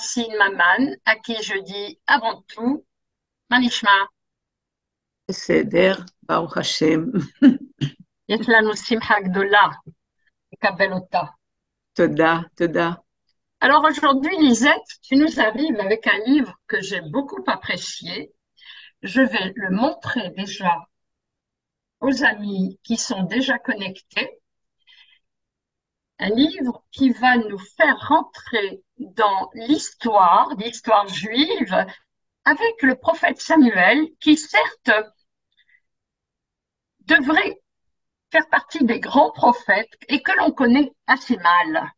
Sin Maman, à qui je dis avant tout, Manishma, בסדר, ברוך השם. Yetlanu Simcha Gdola, Kabelota. תודה, תודה. Alors aujourd'hui, Lisette, tu nous arrives avec un livre que j'ai beaucoup apprécié. Je vais le montrer déjà aux amis qui sont déjà connectés. Un livre qui va nous faire rentrer dans l'histoire juive, avec le prophète Samuel, qui certes devrait faire partie des grands prophètes et que l'on connaît assez mal.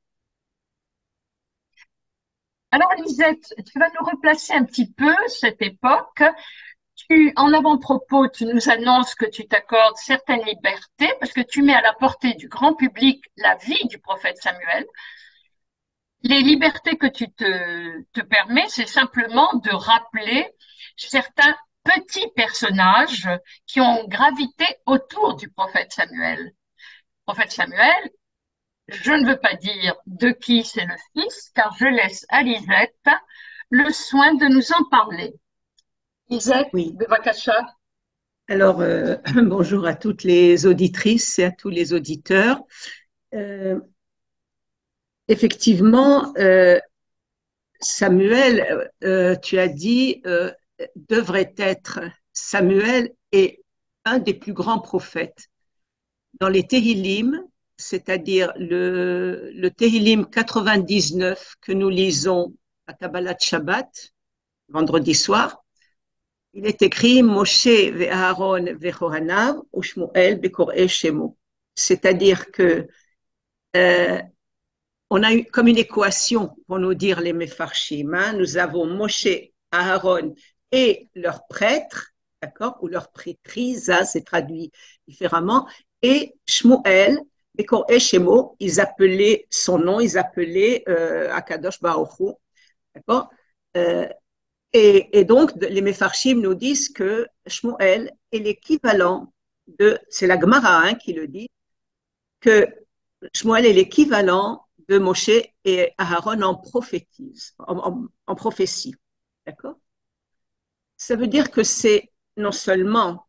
Alors, Lisette, tu vas nous replacer un petit peu cette époque. En avant-propos, tu nous annonces que tu t'accordes certaines libertés parce que tu mets à la portée du grand public la vie du prophète Samuel. Les libertés que tu te permets, c'est simplement de rappeler certains petits personnages qui ont gravité autour du prophète Samuel. Le prophète Samuel, je ne veux pas dire de qui c'est le fils, car je laisse à Lisette le soin de nous en parler. Lisette, Oui, Bevakasha. alors bonjour à toutes les auditrices et à tous les auditeurs. Euh, Effectivement, Samuel, tu as dit, devrait être Samuel est un des plus grands prophètes. Dans les Tehillim, c'est-à-dire le Tehillim 99 que nous lisons à Kabbalat Shabbat, vendredi soir, il est écrit Moshe ve'Aaron ve'Chohanav u'Shmuel bekor'e Shemo. C'est-à-dire que euh, on a eu comme une équation pour nous dire les Mefarshim. Hein. Nous avons Moshe, Aaron et leurs prêtres, d'accord, ou leurs prêtrises, hein, c'est traduit différemment, et Shmuel, bekor'e Shemo, ils appelaient son nom, ils appelaient Akadosh Baruch Hu, d'accord. Euh, et donc, les Mefarshim nous disent que Shmuel est l'équivalent c'est la Gemara hein, qui le dit, que Shmuel est l'équivalent de Moshe et Aaron en prophétise, en prophétie. D'accord. Ça veut dire que c'est non seulement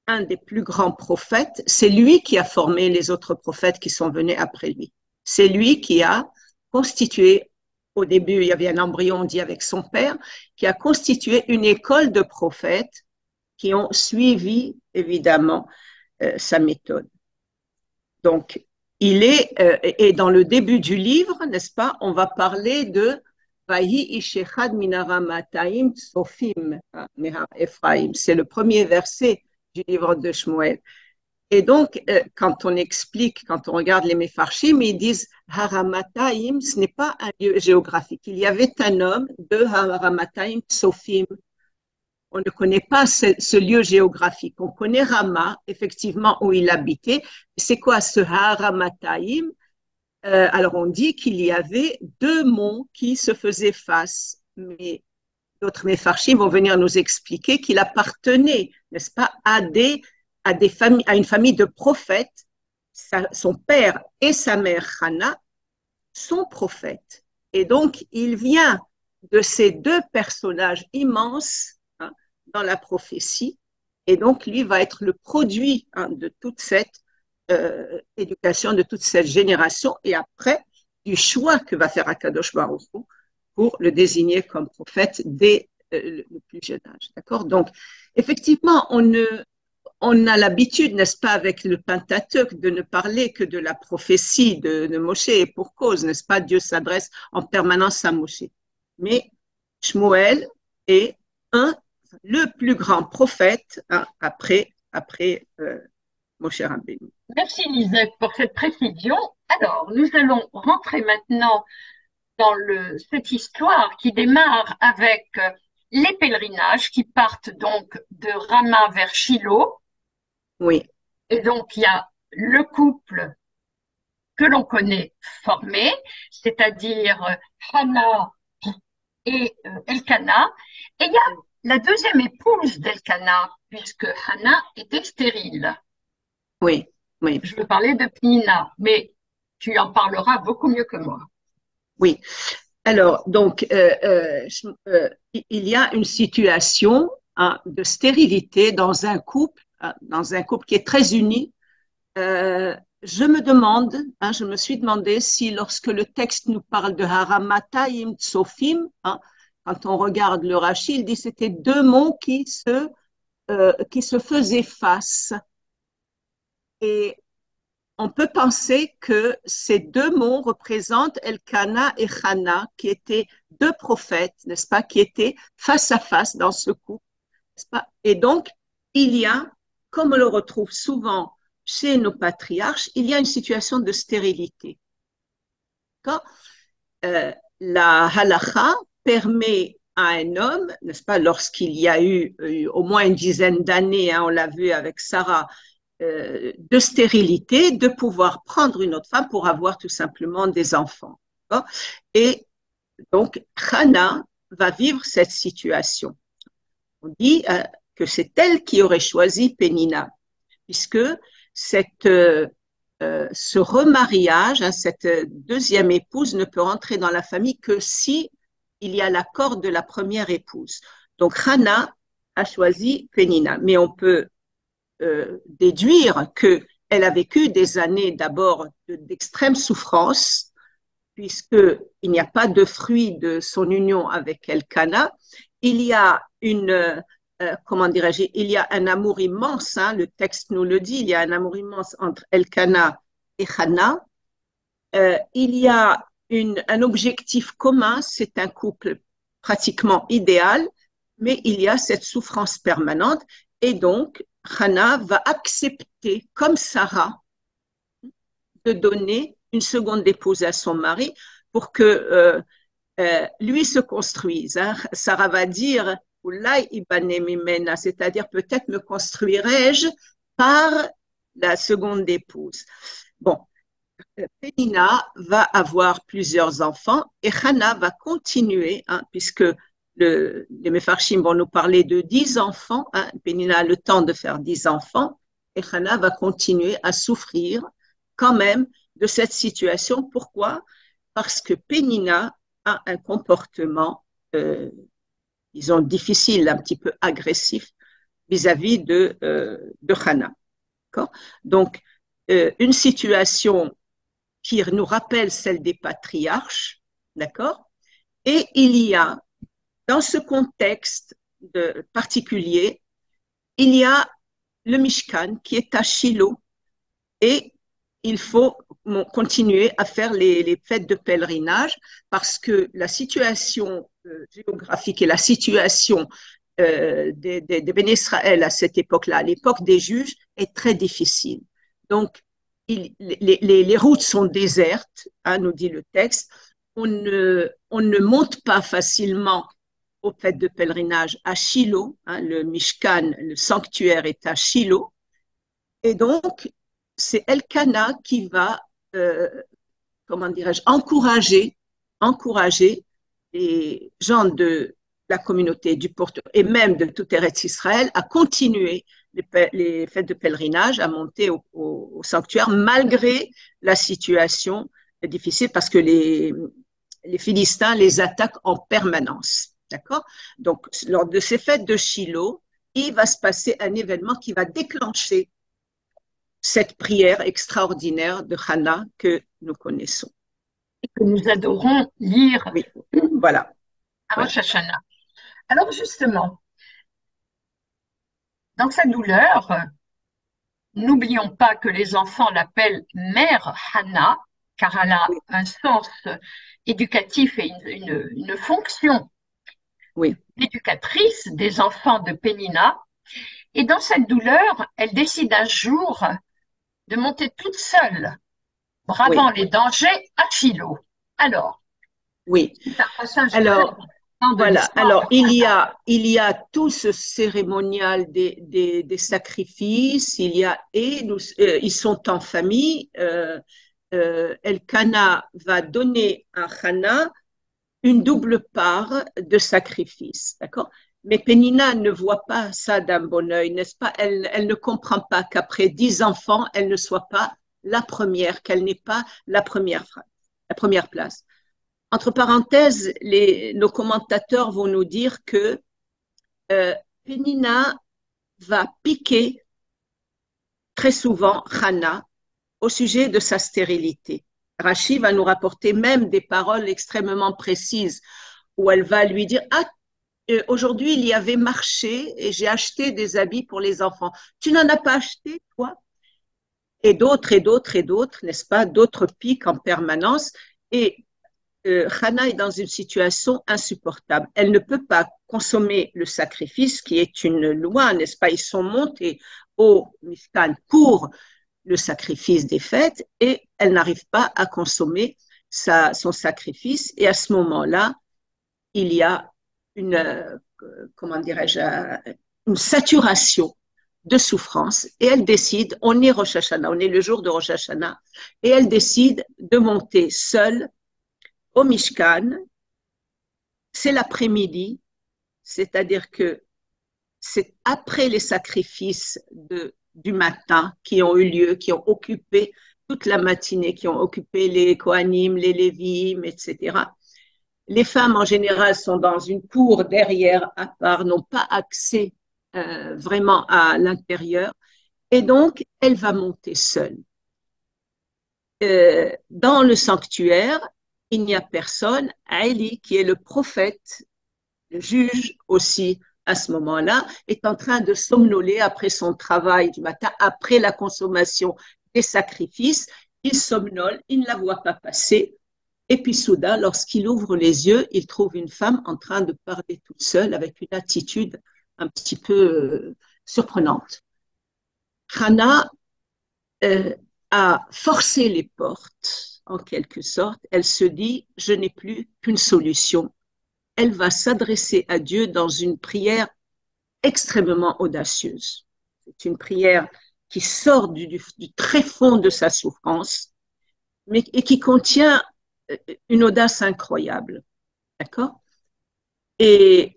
un des plus grands prophètes, c'est lui qui a formé les autres prophètes qui sont venus après lui. C'est lui qui a constitué, au début, il y avait un embryon dit avec son père, qui a constitué une école de prophètes qui ont suivi, évidemment, sa méthode. Donc, et dans le début du livre, n'est-ce pas, on va parler de Vahi Ishechad Minaramataim Sofim Ephraim. C'est le premier verset du livre de Shmuel. Et donc, quand on explique, quand on regarde les Mefarshim, ils disent Haramataim, ce n'est pas un lieu géographique. Il y avait un homme de Haramataim Sofim. On ne connaît pas ce lieu géographique. On connaît Rama, effectivement, où il habitait. C'est quoi ce Haramataim? Alors, on dit qu'il y avait deux monts qui se faisaient face. Mais d'autres Mefarchim vont venir nous expliquer qu'il appartenait, n'est-ce pas, à une famille de prophètes. Son père et sa mère Hana sont prophètes. Et donc, il vient de ces deux personnages immenses hein, dans la prophétie. Et donc, lui va être le produit hein, de toute cette éducation, de toute cette génération. Et après, du choix que va faire Akadosh Baruch Hu pour le désigner comme prophète dès le plus jeune âge. D'accord. Donc, effectivement, on a l'habitude, n'est-ce pas, avec le Pentateuque, de ne parler que de la prophétie de Moshe, et pour cause, n'est-ce pas, Dieu s'adresse en permanence à Moshe. Mais Shmuel est le plus grand prophète hein, après Moshe Rabbeinu. Merci Lisette pour cette précision. Alors, nous allons rentrer maintenant dans cette histoire qui démarre avec les pèlerinages qui partent donc de Rama vers Shiloh. Oui, Et donc, il y a le couple que l'on connaît formé, c'est-à-dire Hannah et Elkana. Et il y a la deuxième épouse d'Elkana, puisque Hannah était stérile. oui, oui, Je veux parler de Pnina, mais tu en parleras beaucoup mieux que moi. oui. Alors, donc, il y a une situation hein, de stérilité dans un couple qui est très uni. Je me demande, hein, je me suis demandé si lorsque le texte nous parle de Haramatayim Tsofim, hein, quand on regarde le Rashi, il dit que c'était deux monts qui se faisaient face. Et on peut penser que ces deux mots représentent Elkana et Hana, qui étaient deux prophètes, n'est-ce pas, qui étaient face à face dans ce couple, n'est-ce pas? Et donc, il y a, comme on le retrouve souvent chez nos patriarches, il y a une situation de stérilité. La halacha permet à un homme, n'est-ce pas, lorsqu'il y a eu au moins une dizaine d'années, hein, on l'a vu avec Sarah, de stérilité, de pouvoir prendre une autre femme pour avoir tout simplement des enfants. Et donc, Hana va vivre cette situation. On dit que c'est elle qui aurait choisi Pénina, puisque ce remariage, hein, cette deuxième épouse ne peut rentrer dans la famille que si il y a l'accord de la première épouse. Donc, Hana a choisi Pénina, mais on peut déduire qu'elle a vécu des années d'abord d'extrême souffrance, puisqu'il n'y a pas de fruit de son union avec Elkana. Il y a comment dirais-je, il y a un amour immense, hein, le texte nous le dit, il y a un amour immense entre Elkana et Hana. Il y a un objectif commun, c'est un couple pratiquement idéal, mais il y a cette souffrance permanente et donc Hana va accepter, comme Sarah, de donner une seconde épouse à son mari pour que lui se construise. Hein. Sarah va dire, c'est-à-dire peut-être me construirai-je par la seconde épouse. Bon, Pénina va avoir plusieurs enfants et Hana va continuer, hein, puisque les Mefarshim vont nous parler de 10 enfants. Hein, Pénina a le temps de faire 10 enfants et Hana va continuer à souffrir quand même de cette situation. Pourquoi? Parce que Pénina a un comportement, disons, difficile, un petit peu agressif vis-à-vis de Hana. Donc, une situation qui nous rappelle celle des patriarches, d'accord? Et il y a, dans ce contexte particulier, il y a le Mishkan qui est à Shiloh et il faut continuer à faire les fêtes de pèlerinage parce que la situation géographique et la situation des Béné Israël à cette époque-là, à l'époque des juges, est très difficile. Donc, les routes sont désertes, hein, nous dit le texte. On ne monte pas facilement aux fêtes de pèlerinage à Shiloh. Hein, le Mishkan, le sanctuaire est à Shiloh. Et donc, c'est Elkana qui va, comment dirais-je, encourager les gens de la communauté du Porte et même de tout Eretz Israël à continuer les fêtes de pèlerinage, à monter au sanctuaire malgré la situation difficile parce que les Philistins les attaquent en permanence. D'accord? Donc, lors de ces fêtes de Shiloh, il va se passer un événement qui va déclencher cette prière extraordinaire de Hana que nous connaissons. Et que nous adorons lire oui, voilà. à Rosh Hashanah. Alors justement, dans sa douleur, n'oublions pas que les enfants l'appellent Mère Hana, car elle a un sens éducatif et une fonction d'éducatrice des enfants de Pénina. Et dans cette douleur, elle décide un jour de monter toute seule, bravant les dangers à Shiloh. Alors, c'est un passage voilà. Alors, il y a tout ce cérémonial des sacrifices, ils sont en famille. Elkana va donner à Hana une double part de sacrifice, d'accord? Mais Pénina ne voit pas ça d'un bon œil, n'est-ce pas? Elle ne comprend pas qu'après 10 enfants, elle ne soit pas la première, qu'elle n'ait pas la première place. Entre parenthèses, nos commentateurs vont nous dire que Pénina va piquer très souvent Hana au sujet de sa stérilité. Rachi va nous rapporter même des paroles extrêmement précises où elle va lui dire ah, aujourd'hui il y avait marché et j'ai acheté des habits pour les enfants. Tu n'en as pas acheté, toi? Et d'autres et d'autres et d'autres, n'est-ce pas? D'autres piquent en permanence. Et Hana est dans une situation insupportable. Elle ne peut pas consommer le sacrifice qui est une loi, n'est-ce pas? Ils sont montés au Mishkan pour le sacrifice des fêtes et elle n'arrive pas à consommer son sacrifice. Et à ce moment-là, il y a une, comment dirais-je, une saturation de souffrance et elle décide, on est Rosh Hashanah, on est le jour de Rosh Hashanah, et elle décide de monter seule au Mishkan. C'est l'après-midi, c'est-à-dire que c'est après les sacrifices du matin qui ont eu lieu, qui ont occupé toute la matinée, qui ont occupé les Kohanim, les Lévim, etc. Les femmes en général sont dans une cour derrière à part, n'ont pas accès vraiment à l'intérieur et donc elle va monter seule. Dans le sanctuaire, il n'y a personne. Ali, qui est le prophète, le juge aussi à ce moment-là, est en train de somnoler après son travail du matin, après la consommation des sacrifices. Il somnole, il ne la voit pas passer. Et puis soudain, lorsqu'il ouvre les yeux, il trouve une femme en train de parler toute seule avec une attitude un petit peu surprenante. Hana a forcé les portes, en quelque sorte. Elle se dit, je n'ai plus qu'une solution. Elle va s'adresser à Dieu dans une prière extrêmement audacieuse. C'est une prière qui sort du très fond de sa souffrance, et qui contient une audace incroyable. D'accord? Et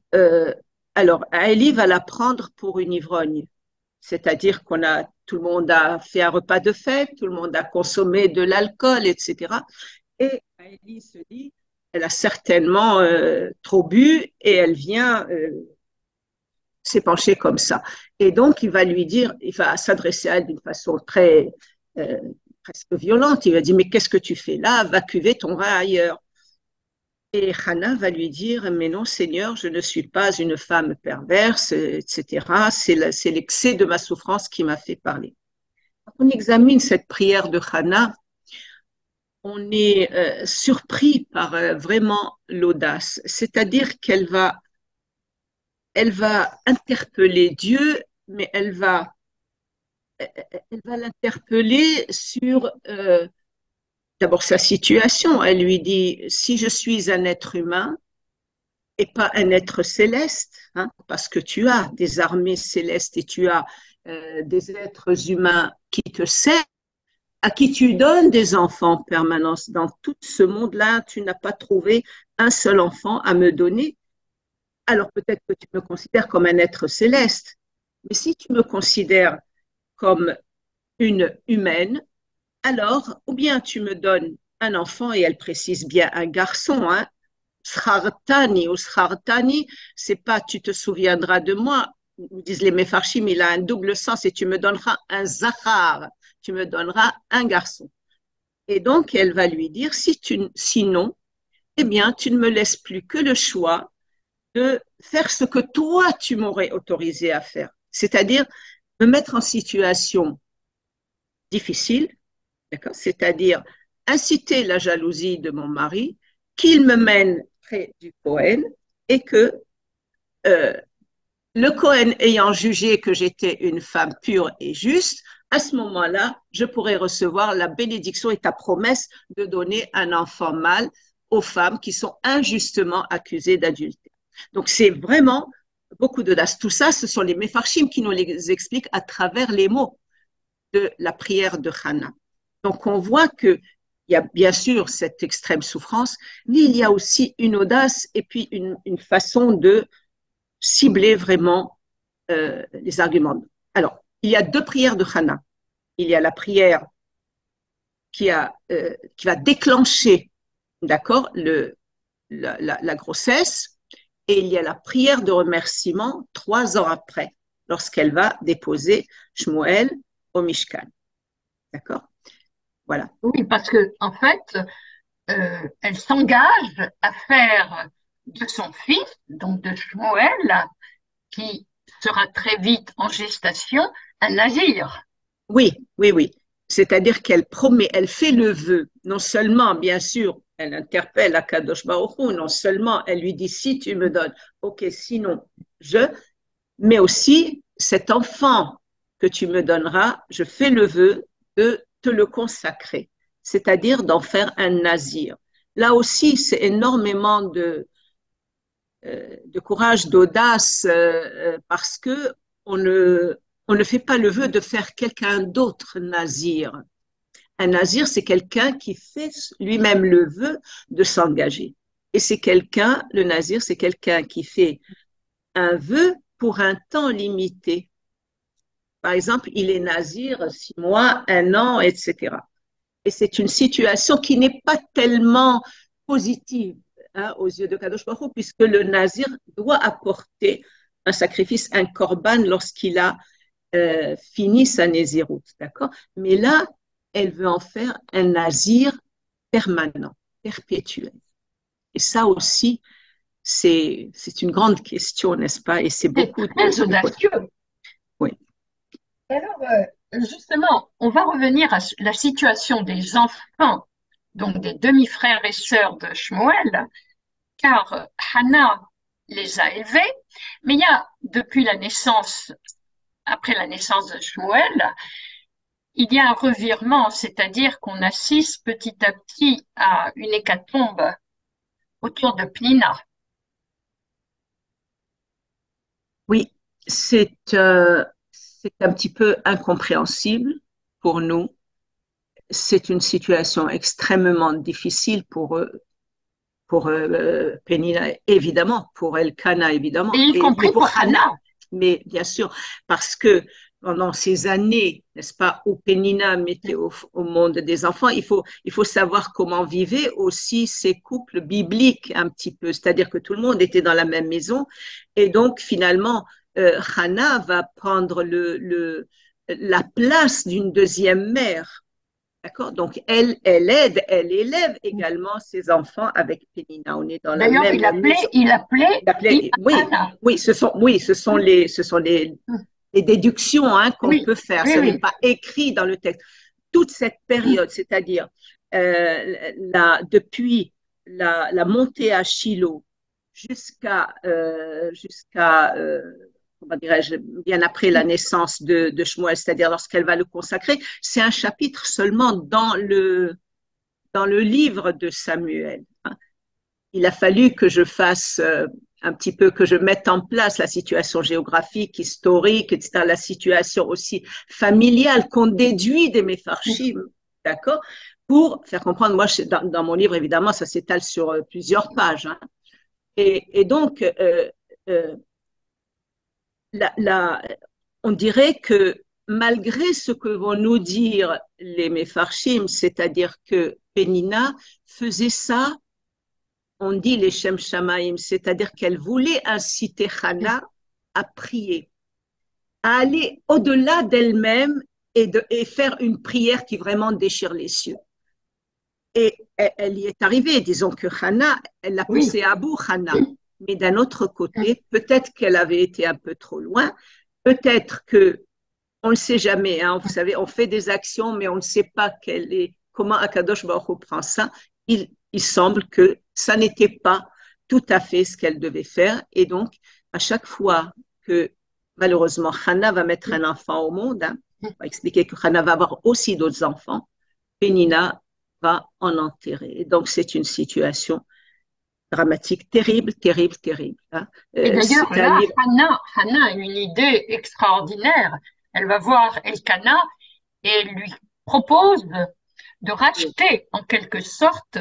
alors, Ali va la prendre pour une ivrogne, c'est-à-dire tout le monde a fait un repas de fête, tout le monde a consommé de l'alcool, etc. Et Ali se dit, elle a certainement trop bu et elle vient s'épancher comme ça. Et donc, il va lui dire, il va s'adresser à elle d'une façon très presque violente. Il va dire, mais qu'est-ce que tu fais là? Va cuver ton vin ailleurs. Et Hana va lui dire, mais non, Seigneur, je ne suis pas une femme perverse, etc. C'est l'excès de ma souffrance qui m'a fait parler. Quand on examine cette prière de Hana, on est surpris par vraiment l'audace. C'est-à-dire elle va interpeller Dieu, mais elle va l'interpeller sur d'abord sa situation. Elle lui dit, si je suis un être humain et pas un être céleste, hein, parce que tu as des armées célestes et tu as des êtres humains qui te servent, à qui tu donnes des enfants en permanence. Dans tout ce monde-là, tu n'as pas trouvé un seul enfant à me donner. Alors peut-être que tu me considères comme un être céleste, mais si tu me considères comme une humaine, alors ou bien tu me donnes un enfant, et elle précise bien un garçon, hein, Shartani ou Shartani, c'est pas tu te souviendras de moi, disent les Mefarshim, il a un double sens et tu me donneras un Zahar, tu me donneras un garçon. Et donc elle va lui dire, sinon, eh bien tu ne me laisses plus que le choix de faire ce que toi tu m'aurais autorisé à faire, c'est-à-dire me mettre en situation difficile, d'accord, c'est-à-dire inciter la jalousie de mon mari, qu'il me mène près du Cohen et que euh, le Cohen ayant jugé que j'étais une femme pure et juste, à ce moment-là, je pourrais recevoir la bénédiction et ta promesse de donner un enfant mâle aux femmes qui sont injustement accusées d'adultère. Donc, c'est vraiment beaucoup d'audace. Tout ça, ce sont les Mefarshim qui nous les expliquent à travers les mots de la prière de Hana. Donc, on voit qu'il y a bien sûr cette extrême souffrance, mais il y a aussi une audace et puis une façon de cibler vraiment les arguments. Alors, il y a deux prières de Hana. Il y a la prière qui va déclencher, d'accord, la grossesse, et il y a la prière de remerciement 3 ans après, lorsqu'elle va déposer Shmuel au Mishkan. D'accord? Voilà. Oui, parce que en fait, elle s'engage à faire de son fils, donc de Shmuel, qui sera très vite en gestation, un nazir. Oui, oui, oui. C'est-à-dire qu'elle promet, elle fait le vœu. Non seulement, bien sûr, elle interpelle Akadosh Baruch Hu, non seulement elle lui dit si tu me donnes, ok, sinon je, mais aussi cet enfant que tu me donneras, je fais le vœu de te le consacrer, c'est-à-dire d'en faire un nazir. Là aussi, c'est énormément de courage, d'audace, parce que on ne fait pas le vœu de faire quelqu'un d'autre nazir. Un nazir, c'est quelqu'un qui fait lui-même le vœu de s'engager. Et c'est quelqu'un, le nazir, c'est quelqu'un qui fait un vœu pour un temps limité. Par exemple, il est nazir 6 mois, un an, etc. Et c'est une situation qui n'est pas tellement positive, hein, aux yeux de Kadosh Baruch Hu, puisque le nazir doit apporter un sacrifice, un korban, lorsqu'il a fini sa nésiroute, d'accord? Mais là, elle veut en faire un nazir permanent, perpétuel. Et ça aussi, c'est une grande question, n'est-ce pas? Et c'est C'est beaucoup de... très audacieux. Oui, Alors, justement, on va revenir à la situation des enfants, donc des demi-frères et sœurs de Shmuel, car Hannah les a élevés, mais il y a, depuis la naissance, après la naissance de Shmuel, il y a un revirement, c'est-à-dire qu'on assiste petit à petit à une hécatombe autour de Pnina. oui, c'est un petit peu incompréhensible pour nous. C'est une situation extrêmement difficile pour Penina, évidemment, pour Elkana, Et évidemment, y mais compris pour pour Hannah, Hannah. mais bien sûr, parce que pendant ces années, n'est-ce pas, où Penina mettait au monde des enfants, il faut savoir comment vivaient aussi ces couples bibliques un petit peu, c'est-à-dire que tout le monde était dans la même maison, et donc finalement, Hannah va prendre la place d'une deuxième mère. D'accord? Donc, elle élève également ses enfants avec Pénina. On est dans la D'ailleurs, même maison. il appelait Oui, Hannah. oui, ce sont les déductions, hein, qu'on Oui, peut faire. oui, Ça n'est oui. pas écrit dans le texte. Toute cette période, c'est-à-dire depuis la montée à Shiloh jusqu'à comment dirais-je, bien après la naissance de Shmuel, c'est-à-dire lorsqu'elle va le consacrer, c'est un chapitre seulement dans le livre de Samuel. Il a fallu que je fasse un petit peu, que je mette en place la situation géographique, historique, etc., la situation aussi familiale qu'on déduit des Mefarshim, d'accord, pour faire comprendre. Moi, dans mon livre, évidemment, ça s'étale sur plusieurs pages. Hein. Et donc, euh, la, la, on dirait que malgré ce que vont nous dire les Mefarshim, c'est-à-dire que Pénina faisait ça, on dit les Shem Shamaim, c'est-à-dire qu'elle voulait inciter Hannah à prier, à aller au-delà d'elle-même et faire une prière qui vraiment déchire les cieux. Et elle y est arrivée, disons que Hannah, elle l'a Oui. poussée à bout, Hannah. Mais d'un autre côté, peut-être qu'elle avait été un peu trop loin, peut-être que on ne sait jamais, hein, vous savez, on fait des actions, mais on ne sait pas comment Akadosh Baruch Hu prend ça. Il semble que ça n'était pas tout à fait ce qu'elle devait faire. Et donc, à chaque fois que, malheureusement, Hannah va mettre un enfant au monde, hein, on va expliquer que Hannah va avoir aussi d'autres enfants, Pénina va en enterrer. Et donc, c'est une situation dramatique, terrible, terrible, terrible. Hein. Et d'ailleurs, C'est un là, livre. Hannah a une idée extraordinaire. Elle va voir Elkanah et elle lui propose de Oui, racheter, en quelque sorte,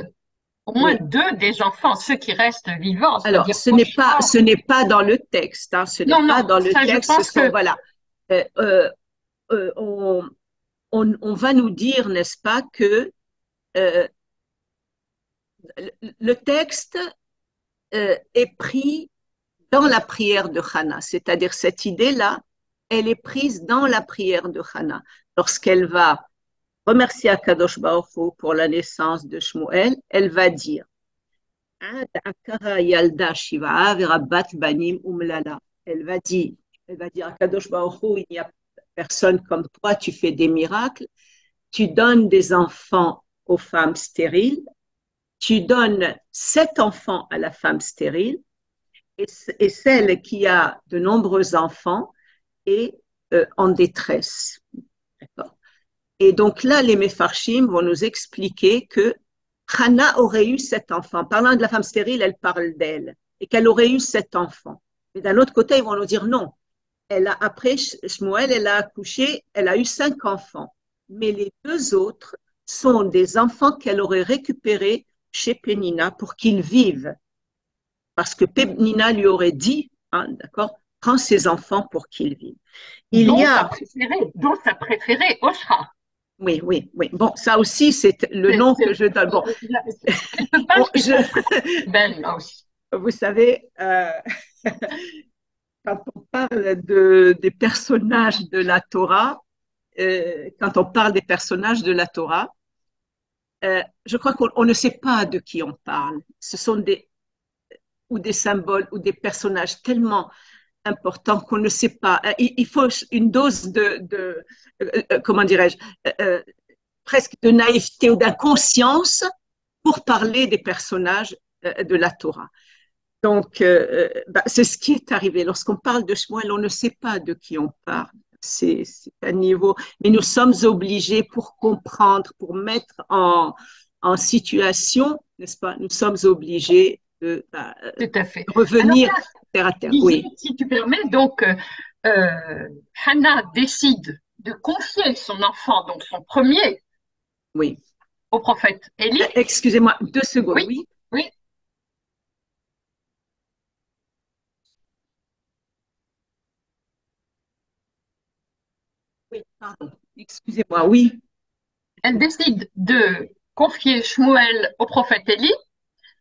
au moins oui. 2 des enfants, ceux qui restent vivants, Alors, c'est-à-dire Oshra. ce n'est pas dans le texte, hein, ce n'est Non, pas non, dans le ça, je texte, ce pense sont, que voilà, euh, euh, euh, on, on va nous dire, n'est-ce pas, que euh, le texte est pris dans la prière de Hannah. C'est-à-dire cette idée-là, elle est prise dans la prière de Hannah. Lorsqu'elle va remercier Akadosh Baruch Hu pour la naissance de Shmuel, elle va dire elle va dire Akadosh Baruch Hu, il n'y a personne comme toi, tu fais des miracles, tu donnes des enfants aux femmes stériles, tu donnes 7 enfants à la femme stérile, et celle qui a de nombreux enfants est en détresse. D'accord. Et donc là, les Mefarshim vont nous expliquer que Hannah aurait eu 7 enfants. Parlant de la femme stérile, elle parle d'elle, et qu'elle aurait eu 7 enfants. Mais d'un autre côté, ils vont nous dire non. Après Shmuel, elle a accouché, elle a eu 5 enfants. Mais les 2 autres sont des enfants qu'elle aurait récupérés chez Pénina pour qu'ils vivent. Parce que Pénina lui aurait dit, hein, d'accord, prends ses enfants pour qu'ils vivent. Dont sa préférée, Oshra. Oui, oui, oui. Bon, ça aussi, c'est le nom que je donne. Bon, vous savez, quand on parle des personnages de la Torah, je crois qu'on ne sait pas de qui on parle. Ce sont des symboles ou des personnages tellement importants qu'on ne sait pas. Il faut une dose comment dirais-je, presque de naïveté ou d'inconscience pour parler des personnages de la Torah. Donc, c'est ce qui est arrivé. Lorsqu'on parle de Shmuel, on ne sait pas de qui on parle. C'est un niveau. Mais nous sommes obligés pour comprendre, pour mettre en situation, n'est-ce pas? Nous sommes obligés de tout à fait. revenir terre à terre. Oui. Si tu permets, donc, Hannah décide de confier son enfant, donc son premier, oui, au prophète Élie. Excusez-moi, 2 secondes. Oui. Oui. Oui. Oui, pardon. Excusez-moi, oui. Elle décide de confier Shmuel au prophète Élie.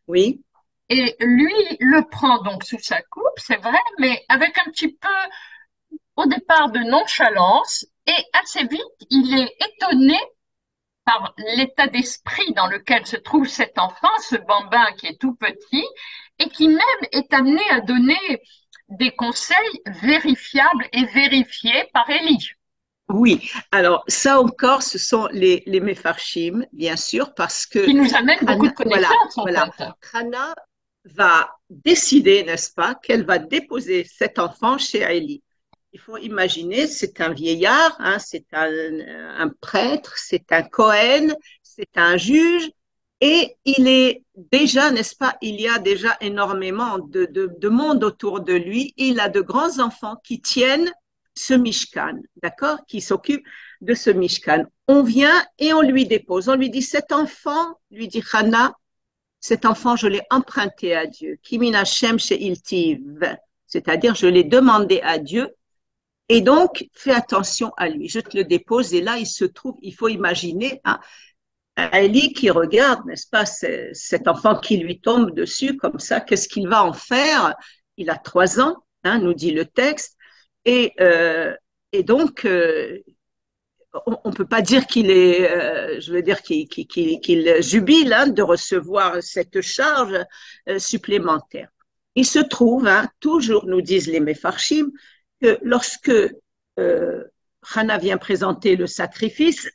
Oui. Et lui le prend donc sous sa coupe, c'est vrai, mais avec un petit peu, au départ, de nonchalance. Et assez vite, il est étonné par l'état d'esprit dans lequel se trouve cet enfant, ce bambin qui est tout petit, et qui même est amené à donner des conseils vérifiables et vérifiés par Élie. Oui, alors ça encore, ce sont les Mefarshim, bien sûr, parce que… Qui nous amènent beaucoup de connaissances, en fait. Hannah va décider, n'est-ce pas, qu'elle va déposer cet enfant chez Élie. Il faut imaginer, c'est un vieillard, hein, c'est un prêtre, c'est un Cohen, c'est un juge, et il est déjà, n'est-ce pas, il y a déjà énormément de monde autour de lui. Il a de grands enfants qui tiennent ce Mishkan, d'accord, qui s'occupe de ce Mishkan. On vient et on lui dépose. On lui dit, cet enfant, lui dit Hannah, cet enfant, je l'ai emprunté à Dieu. Kimin Hashem she'iltiv, c'est-à-dire, je l'ai demandé à Dieu. Et donc, fais attention à lui. Je te le dépose et là, il se trouve, il faut imaginer, hein, Élie qui regarde, n'est-ce pas, cet enfant qui lui tombe dessus comme ça, qu'est-ce qu'il va en faire? Il a 3 ans, hein, nous dit le texte. Et donc, on ne peut pas dire qu'il est, je veux dire, qu'il jubile, hein, de recevoir cette charge supplémentaire. Il se trouve, hein, toujours nous disent les Mefarshim, que lorsque Hannah vient présenter le sacrifice,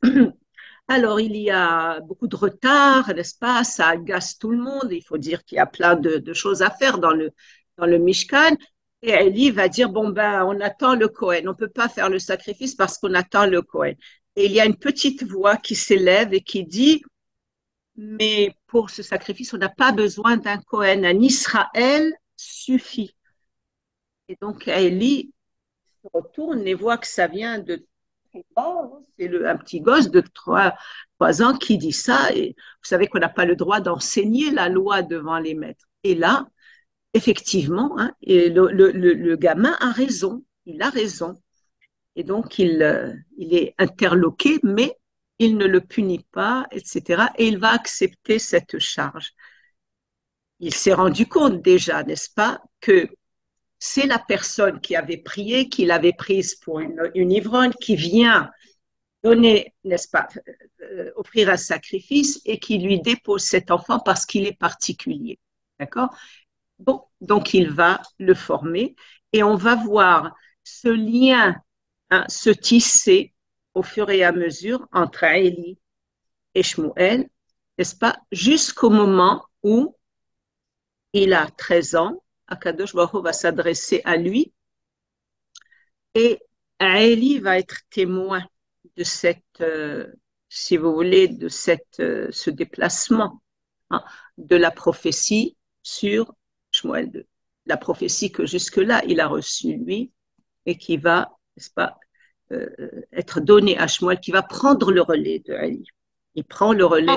alors il y a beaucoup de retard, n'est-ce pas? Ça agace tout le monde. Il faut dire qu'il y a plein de choses à faire dans le Mishkan. Et Élie va dire, bon, ben, on attend le Cohen. On ne peut pas faire le sacrifice parce qu'on attend le Cohen. Et il y a une petite voix qui s'élève et qui dit, mais pour ce sacrifice, on n'a pas besoin d'un Cohen. Un Israël suffit. Et donc, Élie se retourne et voit que ça vient de… C'est un petit gosse de 3 ans qui dit ça. Et vous savez qu'on n'a pas le droit d'enseigner la loi devant les maîtres. Et là, effectivement, hein, et le gamin a raison, il a raison. Et donc, il est interloqué, mais il ne le punit pas, etc. Et il va accepter cette charge. il s'est rendu compte déjà, n'est-ce pas, que c'est la personne qui avait prié, qui l'avait prise pour une ivrogne, qui vient donner, n'est-ce pas, offrir un sacrifice et qui lui dépose cet enfant parce qu'il est particulier. D'accord? Bon, donc il va le former et on va voir ce lien se tisser au fur et à mesure entre Élie et Shmuel, n'est-ce pas, jusqu'au moment où il a 13 ans, Akadosh Baruch Hu va s'adresser à lui et Élie va être témoin de cette, si vous voulez, de ce déplacement hein, de la prophétie sur Shmuel 2. La prophétie que jusque-là, il a reçue lui et qui va, n'est-ce pas, être donnée à Shmuel, qui va prendre le relais de Ali. Il prend le relais de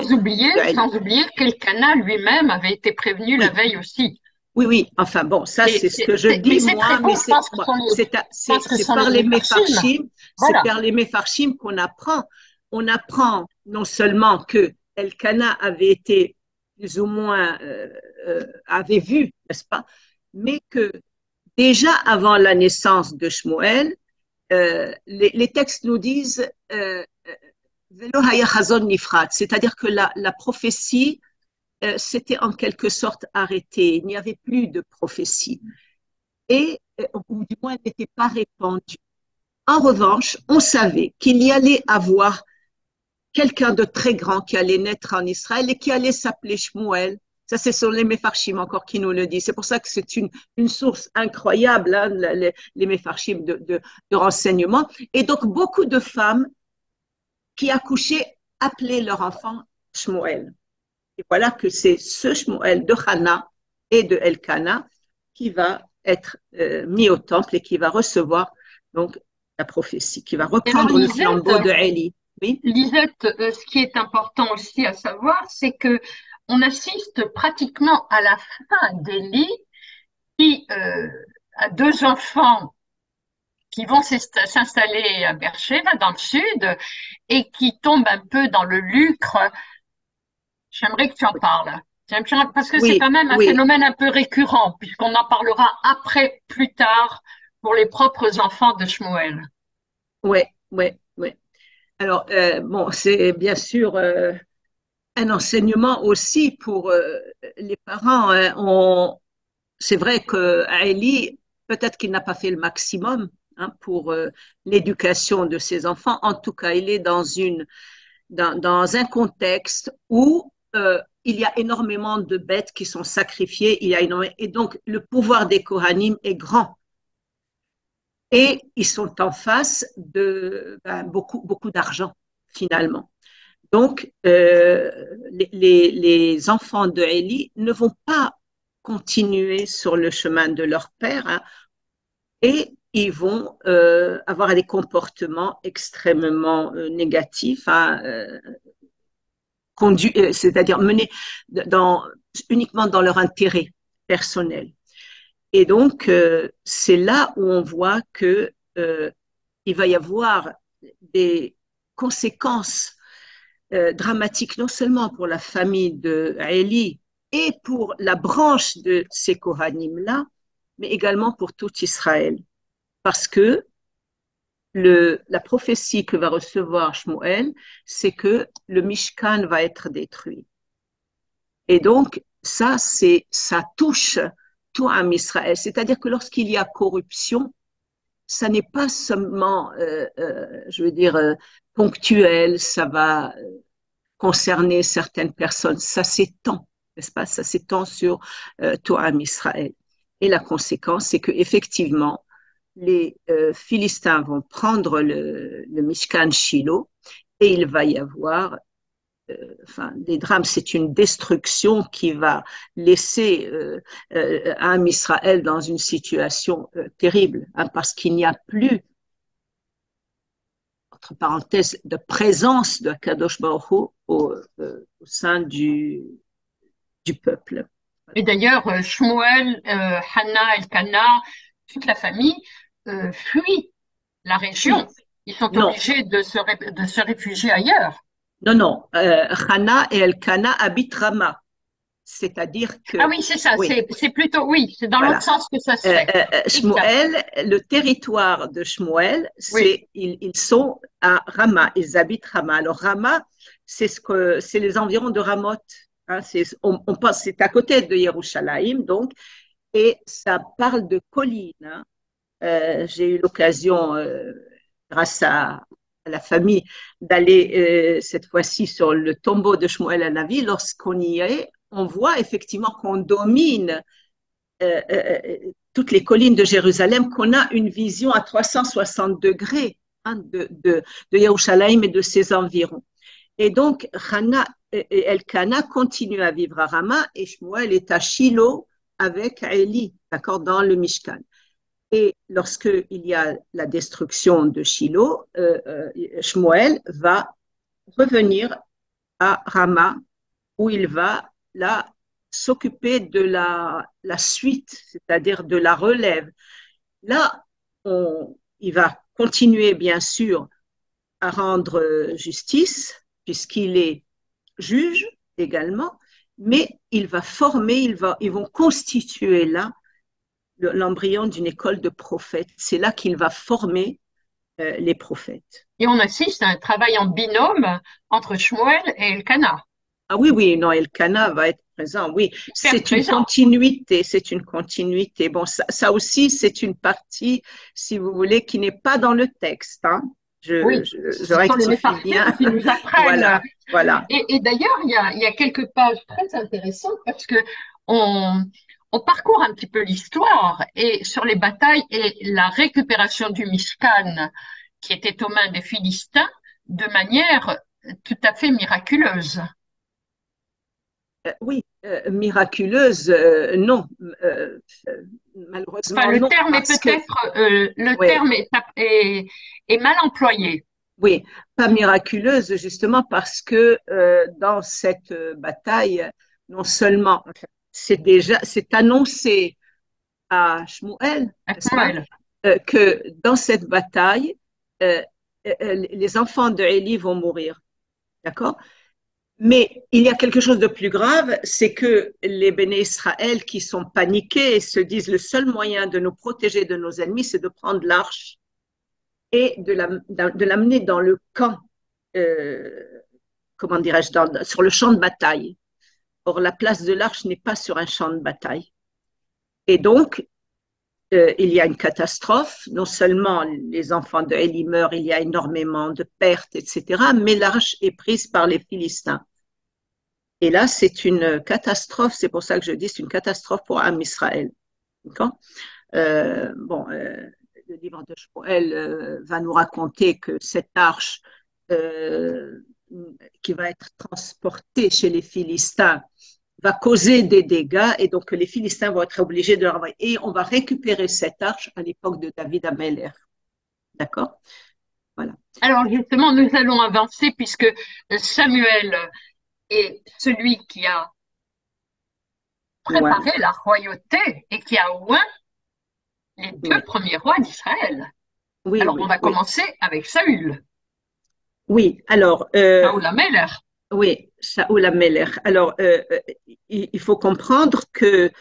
Ali. Sans oublier qu'Elkana lui-même avait été prévenu la Oui, veille aussi. oui, oui. Enfin bon, ça c'est ce que je dis c'est très moi, beau, mais je pense que ce sont par les les Mefarshim. Mefarshim, c'est Voilà. par les Mefarshim qu'on apprend. On apprend non seulement que Elkana avait été plus ou moins avait vu, n'est-ce pas, mais que déjà avant la naissance de Shmuel, les textes nous disent c'est-à-dire que la prophétie s'était en quelque sorte arrêtée. Il n'y avait plus de prophétie. Et, ou du moins, elle n'était pas répandue. En revanche, on savait qu'il y allait avoir quelqu'un de très grand qui allait naître en Israël et qui allait s'appeler Shmuel. Ça, c'est sur les Mefarshim encore qui nous le dit. C'est pour ça que c'est une source incroyable, hein, les Mefarshim de renseignements. Et donc, beaucoup de femmes qui accouchaient appelaient leur enfant Shmuel. Et voilà que c'est ce Shmuel de Hana et de Elkana qui va être mis au temple et qui va recevoir donc la prophétie, qui va Et alors, reprendre le flambeau de Élie. Oui, Lisette, ce qui est important aussi à savoir, c'est que on assiste pratiquement à la fin d'Élie qui a deux enfants qui vont s'installer à Beersheba dans le sud et qui tombent un peu dans le lucre. J'aimerais que tu en parles. Parce que c'est oui, quand même un oui, phénomène un peu récurrent, puisqu'on en parlera après, plus tard, pour les propres enfants de Shmuel. oui, oui, oui. Alors, bon, c'est bien sûr un enseignement aussi pour les parents. Hein. C'est vrai que Eli, peut-être qu'il n'a pas fait le maximum hein, pour l'éducation de ses enfants. En tout cas, il est dans un contexte où il y a énormément de bêtes qui sont sacrifiées. Et donc, le pouvoir des Kohanim est grand. Et ils sont en face de beaucoup, beaucoup d'argent, finalement. Donc, les enfants de Élie ne vont pas continuer sur le chemin de leur père hein, et ils vont avoir des comportements extrêmement négatifs, hein, c'est-à-dire menés uniquement dans leur intérêt personnel. Et donc, c'est là où on voit que il va y avoir des conséquences dramatique non seulement pour la famille de Eli et pour la branche de ces Kohanim-là, mais également pour tout Israël. Parce que la prophétie que va recevoir Shmuel, c'est que le Mishkan va être détruit. Et donc, ça touche tout un Israël. C'est-à-dire que lorsqu'il y a corruption, ça n'est pas seulement, je veux dire, ponctuel, ça va concerner certaines personnes. Ça s'étend, n'est-ce pas? Ça s'étend sur tout un Israël. Et la conséquence, c'est que effectivement, les Philistins vont prendre le Mishkan Shiloh et il va y avoir enfin, des drames, c'est une destruction qui va laisser un Israël dans une situation terrible, hein, parce qu'il n'y a plus entre parenthèses, de présence de Kadosh Baruch Hu au sein du peuple. Et d'ailleurs, Shmuel, Hannah, Elkana, toute la famille fuit la Oui, région. Ils sont non, obligés de se réfugier ailleurs. non, non. Hana et Elkana habitent Rama. c'est-à-dire Ah que, oui, c'est ça, oui, c'est plutôt, oui, c'est dans l'autre voilà. sens que ça se fait. Exact. Shmuel, le territoire de Shmuel, Oui, ils sont à Rama, ils habitent Rama. Alors Rama, c'est les environs de Ramoth. Hein, on pense, c'est à côté de Yerushalayim, donc, et ça parle de collines. Hein. J'ai eu l'occasion, grâce à la famille, d'aller cette fois-ci sur le tombeau de Shmuel Hanavi. Lorsqu'on y est, on voit effectivement qu'on domine toutes les collines de Jérusalem, qu'on a une vision à 360 degrés hein, de Yerushalayim et de ses environs. Et donc, Hana et Elkana continuent à vivre à Rama et Shmuel est à Shiloh avec Eli, d'accord, dans le Mishkan. Et lorsqu'il y a la destruction de Shiloh, Shmuel va revenir à Rama où il va là s'occuper de la suite, c'est-à-dire de la relève. Là, il va continuer bien sûr à rendre justice puisqu'il est juge également, mais il va former, ils vont constituer là l'embryon d'une école de prophètes. C'est là qu'il va former les prophètes. et on assiste à un travail en binôme entre Shmuel et Elkanah, Ah oui, oui, non, Elkanah va être présent, oui. hyper C'est une présent. continuité, c'est une continuité. Bon, ça aussi, c'est une partie, si vous voulez, qui n'est pas dans le texte. Hein. Oui, Je ce sont les rectifie méfartim bien. qui nous apprennent. Voilà, voilà. Et d'ailleurs, il y a quelques pages très intéressantes parce que on, on parcourt un petit peu l'histoire et sur les batailles et la récupération du Mishkan qui était aux mains des Philistins de manière tout à fait miraculeuse. Oui, miraculeuse, non. Euh, Enfin, Malheureusement, le non, terme est parce que, peut-être, le oui, terme est mal employé. oui, pas miraculeuse, justement parce que dans cette bataille, non seulement c'est annoncé à Shmuel, À n'est-ce pas, Shmuel. que dans cette bataille, euh, les enfants de Élie vont mourir, d'accord? Mais il y a quelque chose de plus grave, c'est que les béné Israël qui sont paniqués et se disent le seul moyen de nous protéger de nos ennemis, c'est de prendre l'arche et de l'amener dans le camp, euh, comment dirais-je, sur le champ de bataille. Or, la place de l'arche n'est pas sur un champ de bataille. Et donc, il y a une catastrophe. Non seulement les enfants de Élie meurent, il y a énormément de pertes, etc., mais l'arche est prise par les Philistins. Et là, c'est une catastrophe. C'est pour ça que je dis c'est une catastrophe pour Am Israël. Bon, le livre de Joël va nous raconter que cette arche euh, qui va être transportée chez les Philistins va causer des dégâts et donc les Philistins vont être obligés de l'envoyer. Et on va récupérer cette arche à l'époque de David Ameller. D'accord. Voilà. Alors justement, nous allons avancer puisque Samuel est celui qui a Ouais. préparé la royauté et qui a oint les deux Oui, premiers rois d'Israël. oui, Alors on oui, va oui. commencer avec Saül, Oui, alors, Saoul Ameller. oui, Shaoul Ameller. Alors, il faut comprendre que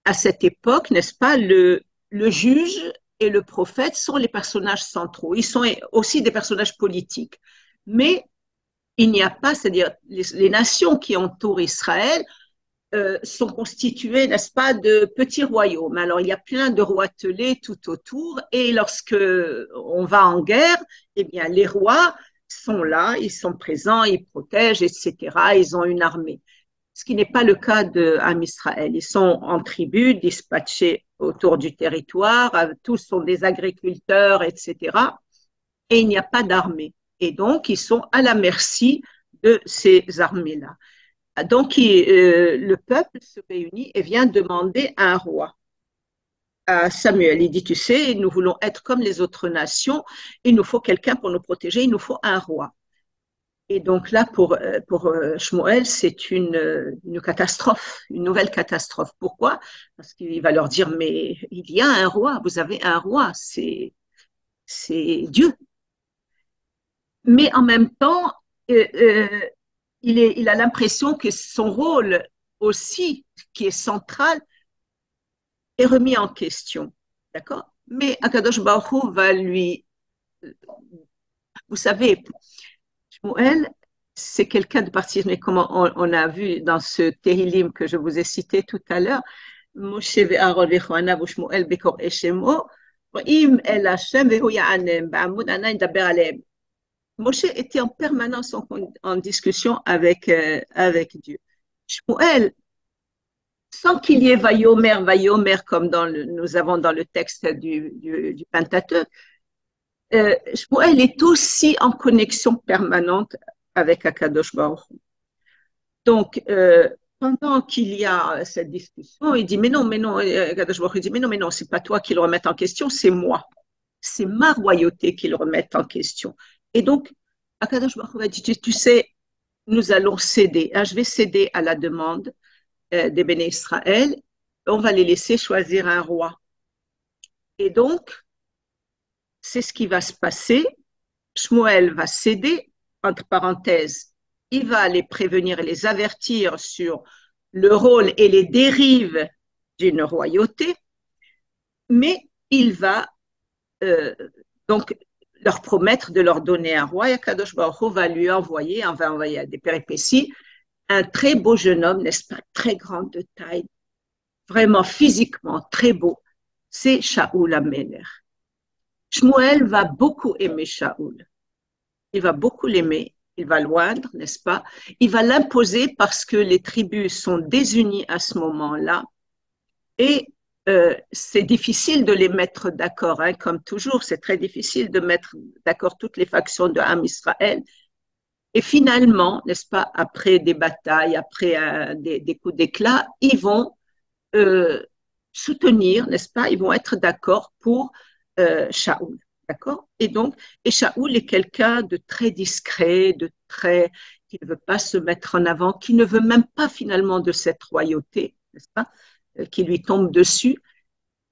à cette époque, n'est-ce pas, le juge et le prophète sont les personnages centraux. Ils sont aussi des personnages politiques. Mais il n'y a pas, c'est-à-dire les nations qui entourent Israël sont constituées, n'est-ce pas, de petits royaumes. Alors, il y a plein de roitelets tout autour. Et lorsque on va en guerre, eh bien, les rois sont là, ils sont présents, ils protègent, etc. Ils ont une armée. Ce qui n'est pas le cas d'Am Israël. Ils sont en tribu, dispatchés autour du territoire, tous sont des agriculteurs, etc. Et il n'y a pas d'armée. Et donc, ils sont à la merci de ces armées-là. Donc, le peuple se réunit et vient demander un roi à Samuel. Il dit, tu sais, nous voulons être comme les autres nations, il nous faut quelqu'un pour nous protéger, il nous faut un roi. Et donc là, pour Shmuel, c'est une catastrophe, une nouvelle catastrophe. Pourquoi? Parce qu'il va leur dire, mais il y a un roi, vous avez un roi, c'est Dieu. Mais en même temps, il a l'impression que son rôle aussi, qui est central, est remis en question. D'accord? Mais Akadosh Baruch Hu va lui, vous savez, Shmuel, c'est quelqu'un de particulier, comme on a vu dans ce Tehillim que je vous ai cité tout à l'heure, Moshe ve'Aaron ve'Choanav u'Shmuel bekor eshemo, im el Hashem ve'hu ya'anem, ba'amud ana ydaber alehem. Moshe était en permanence en discussion avec Dieu. Shmuel, sans qu'il y ait Vayomer, comme nous avons dans le texte du Pentateuque, Shmuel est aussi en connexion permanente avec Akadosh Baruch Hu. Donc, pendant qu'il y a cette discussion, il dit, mais non, Akadosh Baruch Hu dit, mais non, c'est pas toi qui le remets en question, c'est moi. C'est ma royauté qui le remet en question. Et donc, Akadosh Baruch Hu a dit, tu sais, nous allons céder. Je vais céder à la demande des Béné Israël. On va les laisser choisir un roi. Et donc, c'est ce qui va se passer. Shmuel va céder, entre parenthèses, il va les prévenir et les avertir sur le rôle et les dérives d'une royauté, mais il va donc leur promettre de leur donner un roi. Et Kadosh Baruch Hu va lui envoyer à des péripéties, un très beau jeune homme, n'est-ce pas, très grand de taille, vraiment physiquement très beau, c'est Shaoul Améler. Shmuel va beaucoup aimer Shaoul. Il va beaucoup l'aimer, il va l'oindre, n'est-ce pas? Il va l'imposer parce que les tribus sont désunies à ce moment-là et c'est difficile de les mettre d'accord, hein, comme toujours, c'est très difficile de mettre d'accord toutes les factions de Ham Israël. Et finalement, n'est-ce pas, après des batailles, après des coups d'éclat, ils vont soutenir, n'est-ce pas, ils vont être d'accord pour Shaoul. D'accord? Et Shaoul est quelqu'un de très discret, qui ne veut pas se mettre en avant, qui ne veut même pas finalement de cette royauté, n'est-ce pas, qui lui tombe dessus.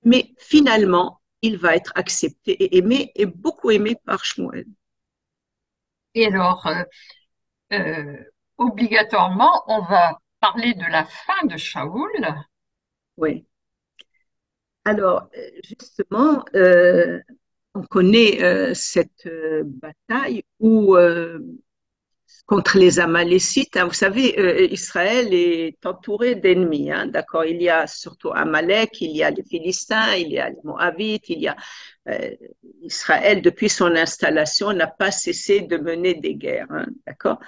Mais finalement, il va être accepté et aimé, et beaucoup aimé par Shmuel. Et alors, euh, obligatoirement, on va parler de la fin de Shaoul. Oui. Alors, justement, on connaît cette bataille où contre les Amalécites. Hein. Vous savez, Israël est entouré d'ennemis. Hein, d'accord, il y a surtout Amalek, il y a les Philistins, il y a les Moabites, il y a euh, Israël depuis son installation n'a pas cessé de mener des guerres. Hein, d'accord.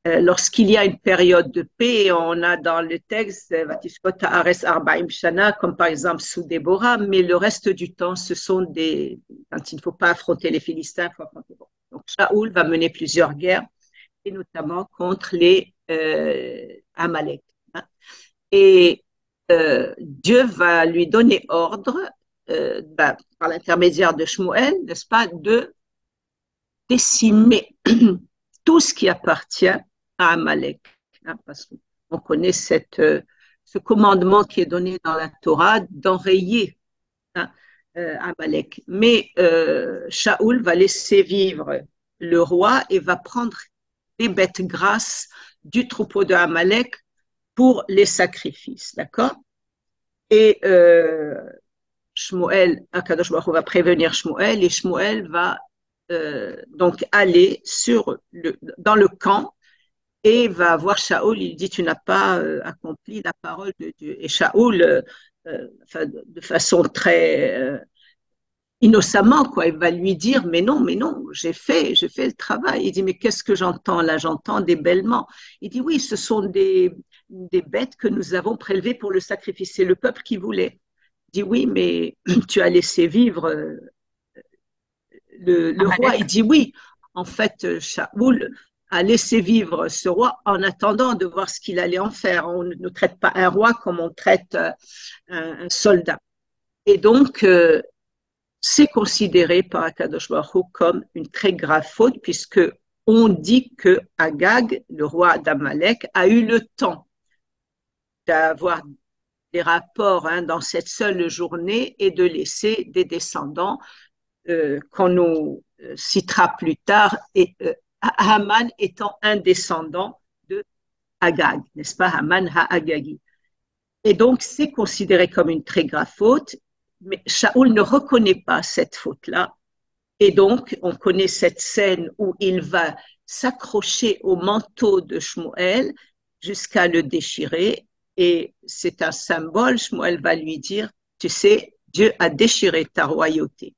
Lorsqu'il y a une période de paix, on a dans le texte comme par exemple sous Déborah, mais le reste du temps, ce sont quand il ne faut pas affronter les Philistins, il faut affronter. Donc Shaoul va mener plusieurs guerres et notamment contre les Amalek. Hein. Et Dieu va lui donner ordre, par l'intermédiaire de Shmuel, n'est-ce pas, de décimer tout ce qui appartient à Amalek. Hein, parce qu'on connaît ce commandement qui est donné dans la Torah d'enrayer hein, Amalek. Mais Shaoul va laisser vivre le roi et va prendre les bêtes grasses du troupeau de Amalek pour les sacrifices, d'accord? Et Shmuel, Akadosh Baruch Hu va prévenir Shmuel et Shmuel va donc aller dans le camp et va voir Shaoul, il dit tu n'as pas accompli la parole de Dieu. Et Shaoul, de façon très innocemment, quoi. Il va lui dire, mais non, j'ai fait le travail. Il dit, mais qu'est-ce que j'entends là? J'entends des bêlements. Il dit, oui, ce sont des bêtes que nous avons prélevées pour le sacrifice. C'est le peuple qui voulait. Il dit, oui, mais tu as laissé vivre le roi. Il dit, oui, en fait, Shaoul a laissé vivre ce roi en attendant de voir ce qu'il allait en faire. On ne traite pas un roi comme on traite un soldat. Et donc, c'est considéré par Akadosh Baruch Hu comme une très grave faute, puisque on dit que Agag, le roi d'Amalek, a eu le temps d'avoir des rapports dans cette seule journée et de laisser des descendants qu'on nous citera plus tard, et Haman étant un descendant de Agag, n'est-ce pas? Haman ha-Agagi. Et donc, c'est considéré comme une très grave faute, mais Shaoul ne reconnaît pas cette faute-là. Et donc, on connaît cette scène où il va s'accrocher au manteau de Shmuel jusqu'à le déchirer. Et c'est un symbole. Shmuel va lui dire, tu sais, Dieu a déchiré ta royauté.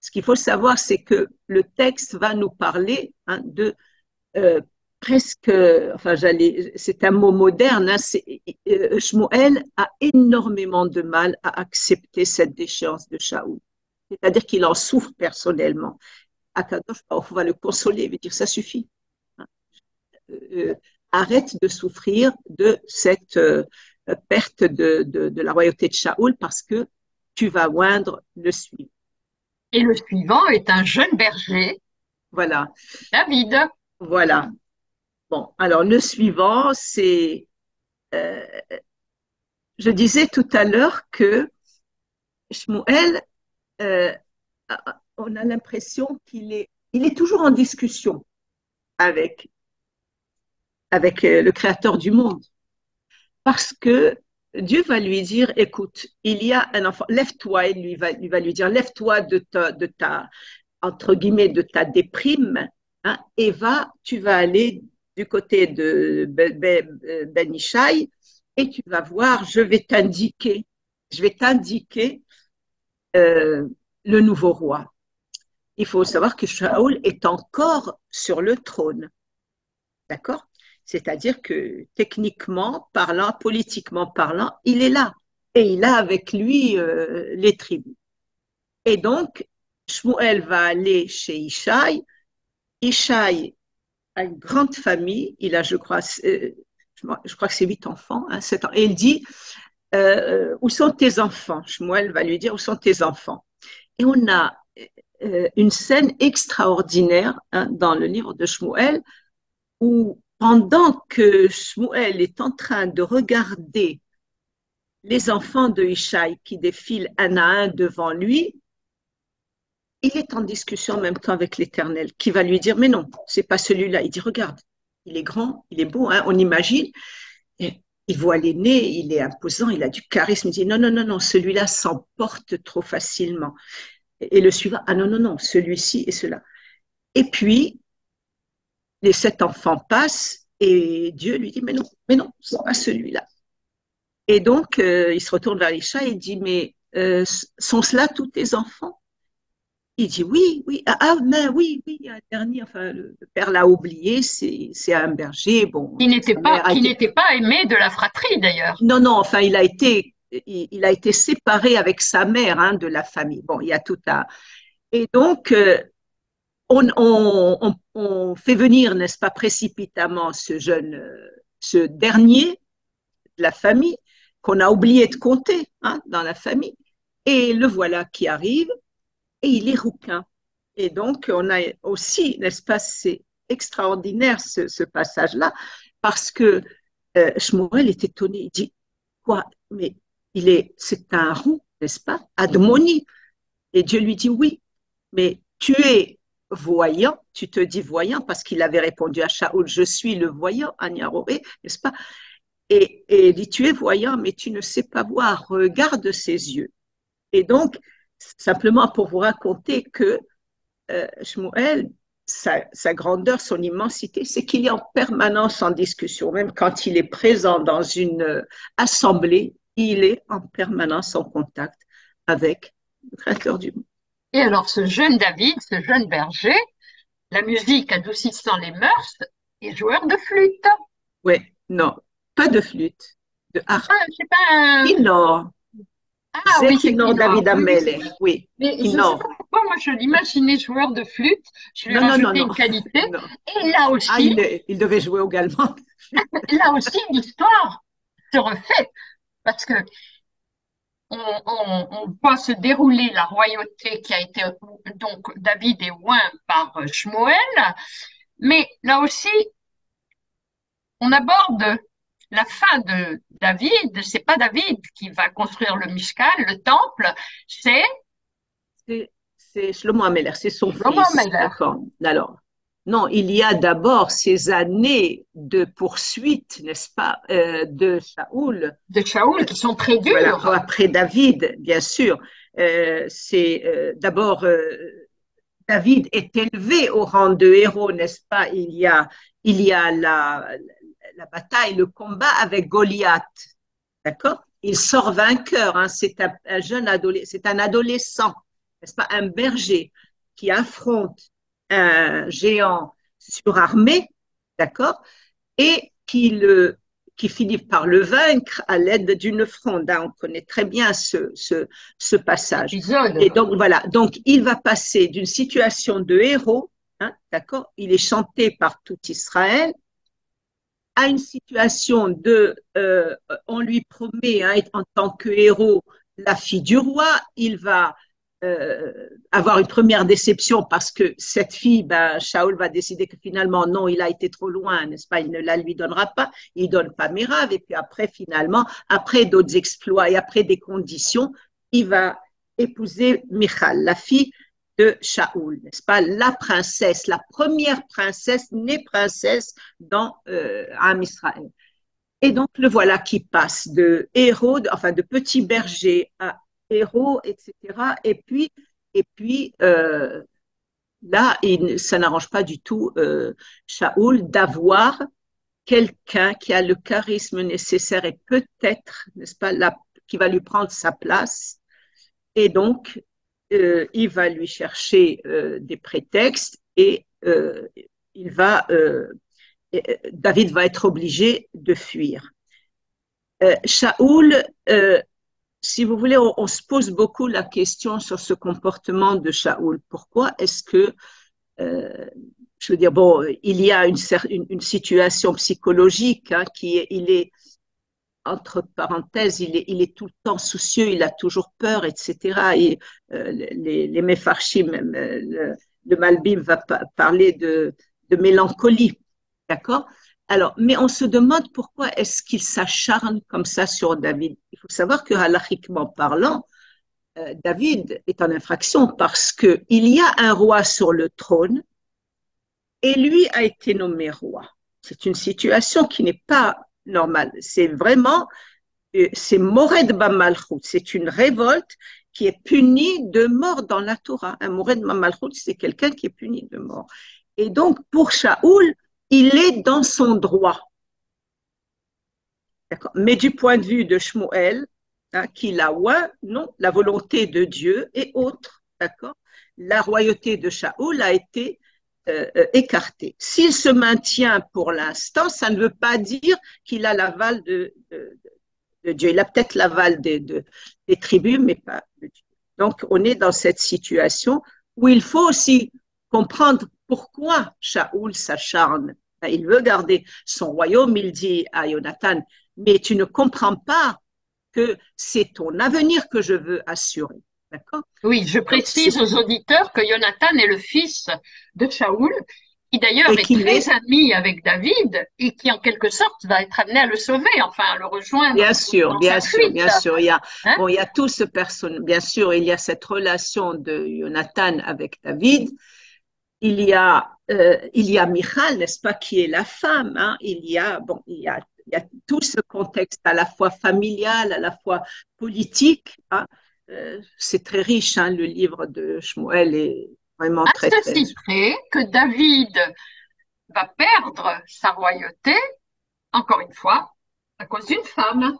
Ce qu'il faut savoir, c'est que le texte va nous parler de euh, presque, enfin, c'est un mot moderne, Shmuel a énormément de mal à accepter cette déchéance de Shaoul. C'est-à-dire qu'il en souffre personnellement. Akadosh Baruch Hu va le consoler, il va dire ça suffit. Euh, Arrête de souffrir de cette perte de la royauté de Shaoul parce que tu vas oindre le suivant. Et le suivant est un jeune berger, Voilà, David. voilà. Bon, alors le suivant, c'est, euh, je disais tout à l'heure que Shmuel, euh, on a l'impression il est toujours en discussion avec, avec le créateur du monde. Parce que Dieu va lui dire, écoute, il y a un enfant, lève-toi, il va lui dire, lève-toi de ta, entre guillemets, de ta déprime, hein, et tu vas aller du côté de Ben Ishai, et tu vas voir, je vais t'indiquer euh, le nouveau roi. Il faut savoir que Shaoul est encore sur le trône, d'accord? C'est-à-dire que techniquement parlant, politiquement parlant, il est là. Et il a avec lui les tribus. Et donc, Shmuel va aller chez Ishaï. Ishaï a une grande famille. Il a, je crois que c'est 8 enfants, hein, 7 ans. Et il dit, où sont tes enfants? Shmuel va lui dire, où sont tes enfants? Et on a une scène extraordinaire dans le livre de Shmuel où pendant que Shmuel est en train de regarder les enfants de Ishaï qui défilent un à un devant lui, il est en discussion en même temps avec l'Éternel qui va lui dire, mais non, c'est pas celui-là. Il dit, regarde, il est grand, il est beau, hein, on imagine. Et il voit l'aîné, il est imposant, il a du charisme. Il dit, non, non, non, non, celui-là s'emporte trop facilement. Et le suivant, ah non, non, non, celui-ci et cela. Et puis, les 7 enfants passent et Dieu lui dit, mais non, c'est pas celui-là. Et donc, il se retourne vers Isha et dit, mais sont cela tous tes enfants? Il dit, oui, oui, mais oui, oui, il y a un dernier, enfin, le père l'a oublié, c'est un berger, bon, sa mère a Qui été... n'était pas aimé de la fratrie d'ailleurs. Non, non, enfin, il a été séparé avec sa mère hein, de la famille. Bon, il y a tout un... Et donc, on fait venir, n'est-ce pas, précipitamment ce dernier de la famille qu'on a oublié de compter hein, dans la famille. Et le voilà qui arrive et il est rouquin. Et donc, on a aussi, n'est-ce pas, c'est extraordinaire ce passage-là, parce que Shmuel est étonné. Il dit, quoi, mais c'est un roux, n'est-ce pas, Admoni. Et Dieu lui dit, oui, mais tu es voyant, tu te dis voyant, parce qu'il avait répondu à Shaoul, je suis le voyant, Agnaroré, n'est-ce pas? Et il dit, tu es voyant, mais tu ne sais pas voir, regarde ses yeux. Et donc, simplement pour vous raconter que Shmuel, sa grandeur, son immensité, c'est qu'il est en permanence en discussion. Même quand il est présent dans une assemblée, il est en permanence en contact avec le Créateur du monde. Et alors, ce jeune David, ce jeune berger, la musique adoucissant les mœurs, est joueur de flûte. Oui, non, pas de flûte, de harpe. C'est pas un... Kinor, Ah c'est oui, c'est Kinor Kinor. David Oui, oui, Amelech, oui, mais je ne sais pas Kinor. pourquoi, moi, je l'imaginais joueur de flûte. Je lui ai Non, non, non, rajouté non, une qualité. non. Et là Ah, aussi, il devait jouer également. là aussi, l'histoire se refait. Parce que on voit se dérouler la royauté qui a été, donc David est oint par Shmuel, mais là aussi, on aborde la fin de David. C'est pas David qui va construire le Mishkan, le temple, c'est C'est Shlomo Ameler, c'est son Shlomo fils. Meller. D'accord. Alors, Non, il y a d'abord ces années de poursuite, n'est-ce pas, de Saoul. De Shaoul qui sont très Voilà, durs. après David, bien sûr. C'est d'abord David est élevé au rang de héros, n'est-ce pas? Il y a la bataille, le combat avec Goliath, d'accord? Il sort vainqueur, hein, c'est un jeune adolescent, c'est un adolescent, n'est-ce pas? Un berger qui affronte un géant surarmé, d'accord? Et qui finit par le vaincre à l'aide d'une fronde. Hein. On connaît très bien ce passage. Épisode. Et donc voilà, donc il va passer d'une situation de héros, hein, d'accord, il est chanté par tout Israël, à une situation de, on lui promet hein, en tant que héros la fille du roi, il va avoir une première déception parce que cette fille, ben, Shaoul va décider que finalement, non, il a été trop loin, n'est-ce pas, il ne la lui donnera pas, il donne pas Merav, et puis après, finalement, après d'autres exploits et après des conditions, il va épouser Michal, la fille de Shaoul, n'est-ce pas, la princesse, la première princesse, née princesse dans Am Israël. Et donc, le voilà qui passe de héros, enfin de petit berger à héros, etc. Et puis là, ça n'arrange pas du tout Shaoul d'avoir quelqu'un qui a le charisme nécessaire et peut-être, n'est-ce pas, qui va lui prendre sa place. Et donc, il va lui chercher des prétextes et David va être obligé de fuir. Shaoul, si vous voulez, on se pose beaucoup la question sur ce comportement de Shaoul. Pourquoi est-ce que, je veux dire, bon, il y a une situation psychologique hein, il est, entre parenthèses, il est tout le temps soucieux, il a toujours peur, etc. Et les Mefarshim, le Malbim va parler de mélancolie, d'accord? Alors, mais on se demande pourquoi est-ce qu'il s'acharne comme ça sur David. Il faut savoir que, halachiquement parlant, David est en infraction parce qu'il y a un roi sur le trône et lui a été nommé roi. C'est une situation qui n'est pas normale. C'est vraiment, c'est Mored Bamalchut, c'est une révolte qui est punie de mort dans la Torah. Un Mored Bamalchut, c'est quelqu'un qui est puni de mort. Et donc, pour Shaoul, il est dans son droit. Mais du point de vue de Shmuel, hein, qu'il a ouin, non, la volonté de Dieu est autre. D'accord? La royauté de Shaoul a été écartée. S'il se maintient pour l'instant, ça ne veut pas dire qu'il a l'aval de Dieu. Il a peut-être l'aval des tribus, mais pas de Dieu. Donc, on est dans cette situation où il faut aussi comprendre pourquoi Shaoul s'acharne. Il veut garder son royaume, il dit à Jonathan, mais tu ne comprends pas que c'est ton avenir que je veux assurer. D'accord? Oui, je précise aux auditeurs que Jonathan est le fils de Shaoul, qui d'ailleurs est très ami avec David et qui en quelque sorte va être amené à le sauver, enfin à le rejoindre bien sûr, dans bien sa sûr, fuite. bien sûr. Il y a, hein bon, il y a tout ce personnage, bien sûr, il y a cette relation de Jonathan avec David. Il y a Michal, n'est-ce pas, qui est la femme. Hein? Bon, il y a tout ce contexte à la fois familial, à la fois politique. Hein? C'est très riche, hein, le livre de Shmuel est vraiment À très, très. ceci près que David va perdre sa royauté, encore une fois, à cause d'une femme.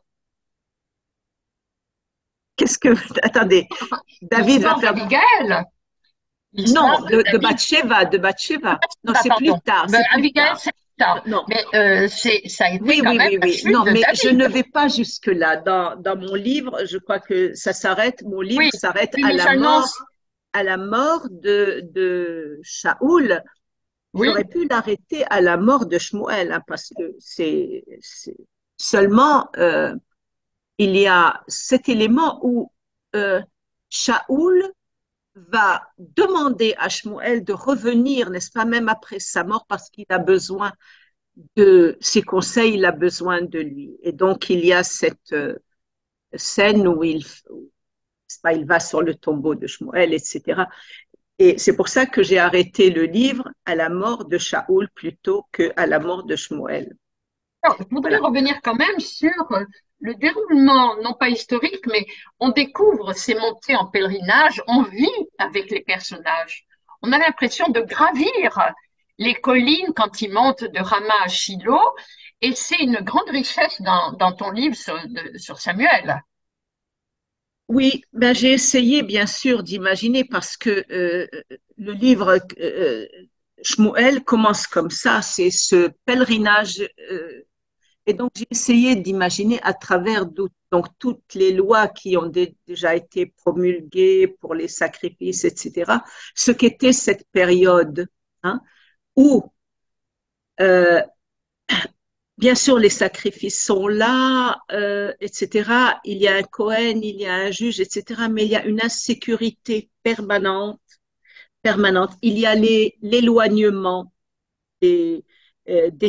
Qu'est-ce que. Attendez, David va L'histoire faire. d'Abigail. Non, L'histoire de de David. Bathsheba, de Bathsheba. Non, c'est plus Pardon. tard, Ben, c'est plus Abigail, tard. c'est plus tard. Non, Mais ça a été oui, quand oui, même oui, la oui. chute Non, de mais je ne David. vais pas jusque-là. Dans mon livre, je crois que ça s'arrête, mon livre Oui, s'arrête oui, mais j'annonce. à la mort de Shaoul. Oui, J'aurais pu l'arrêter à la mort de Shmuel, hein, parce que c'est seulement, il y a cet élément où Shaoul va demander à Shmuel de revenir, n'est-ce pas, même après sa mort, parce qu'il a besoin de ses conseils, il a besoin de lui. Et donc, il y a cette scène où il va sur le tombeau de Shmuel, etc. Et c'est pour ça que j'ai arrêté le livre à la mort de Shaoul plutôt qu'à la mort de Shmuel. Alors, je voudrais Voilà. revenir quand même sur le déroulement, non pas historique, mais on découvre ces montées en pèlerinage, on vit avec les personnages. On a l'impression de gravir les collines quand ils montent de Rama à Shiloh, et c'est une grande richesse dans ton livre sur Samuel. Oui, ben j'ai essayé bien sûr d'imaginer parce que le livre Shmuel commence comme ça, c'est ce pèlerinage. Et donc j'ai essayé d'imaginer à travers donc, toutes les lois qui ont déjà été promulguées pour les sacrifices, etc., ce qu'était cette période, hein, où euh, bien sûr, les sacrifices sont là, etc. Il y a un Cohen, il y a un juge, etc. Mais il y a une insécurité permanente, permanente. Il y a l'éloignement des